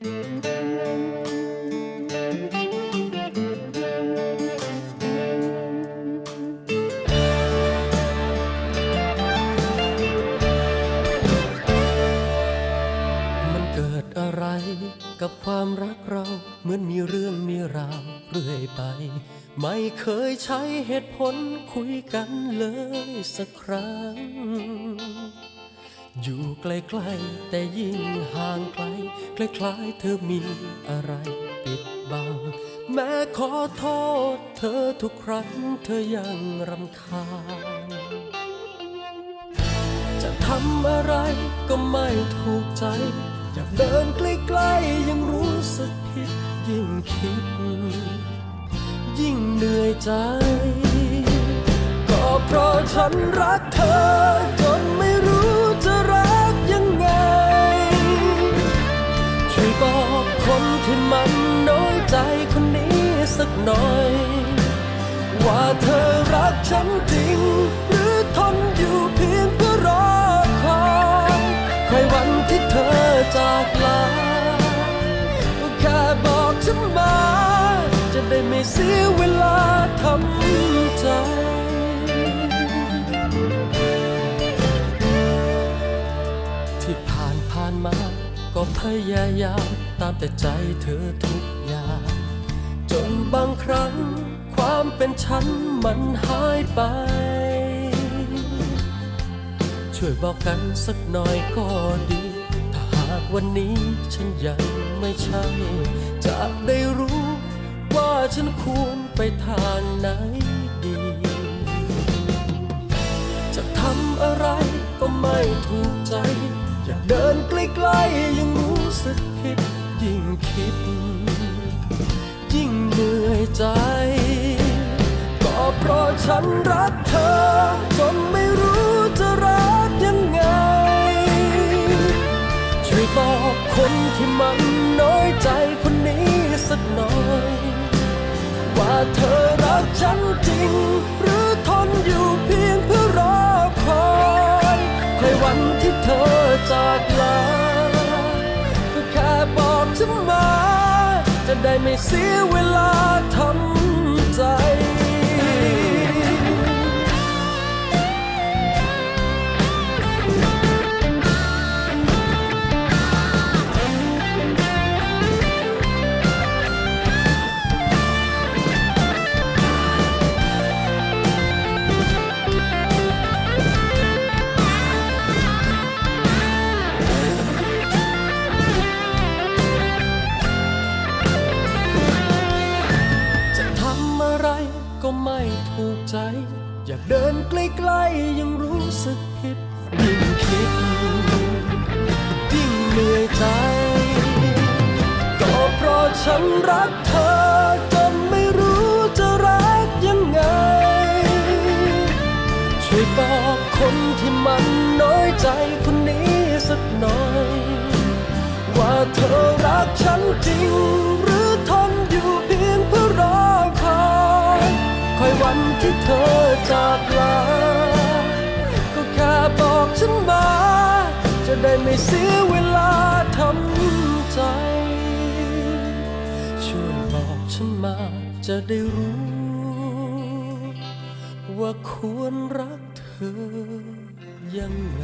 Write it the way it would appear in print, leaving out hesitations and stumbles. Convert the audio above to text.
มันเกิดอะไรกับความรักเราเหมือนมีเรื่องมีราวเรื่อยไปไม่เคยใช้เหตุผลคุยกันเลยสักครั้งอยู่ใกล้ๆแต่ยิ่งห่างไกลคล้ายๆเธอมีอะไรปิดบังแม้ขอโทษเธอทุกครั้งเธอยังรำคาญจะทำอะไรก็ไม่ถูกใจอยากเดินใกล้ๆยังรู้สึกผิดยิ่งคิดยิ่งเหนื่อยใจก็เพราะฉันรักเธอจนไม่รู้จะรักยังไงช่วยบอกคนที่มันน้อยใจคนนี้สักหน่อยว่าเธอรักฉันจริงหรือทนอยู่เพียงเพื่อรอคอยใครวันที่เธอจากลาก็แค่บอกฉันมาจะได้ไม่เสียเวลาทำใจที่ผ่านมาก็พยายามตามแต่ใจเธอทุกอย่างจนบางครั้งความเป็นฉันมันหายไปช่วยบอกกันสักหน่อยก็ดีถ้าหากวันนี้ฉันยังไม่ใช่จะได้รู้ว่าฉันควรไปทางไหนดีจะทำอะไรก็ไม่ถูกใจอยากเดินใกล้ๆยังรู้สึกผิดยิ่งคิดยิ่งเหนื่อยใจก็เพราะฉันรักเธอจนไม่รู้จะรักยังไงช่วยบอกคนที่มันน้อยใจคนนี้สักหน่อยว่าเธอรักฉันจริงหรือทนอยู่เพียงเพื่อรอคอยใครวันที่เธอจากลาก็แค่บอกฉันมาจะได้ไม่เสียเวลาทำใจก็ไม่ถูกใจอยากเดินใกล้ๆยังรู้สึกผิดยิ่งคิดยิ่งเหนื่อยใจก็เพราะฉันรักเธอจนไม่รู้จะรักยังไงช่วยบอกคนที่มันน้อยใจคนนี้สักหน่อยว่าเธอรักฉันจริงหรือทนอยู่เพียงเพื่อรอคอยคอยวันที่เธอจากลาก็แค่บอกฉันมาจะได้ไม่เสียเวลาทำใจช่วยบอกฉันมาจะได้รู้ว่าควรรักเธอยังไง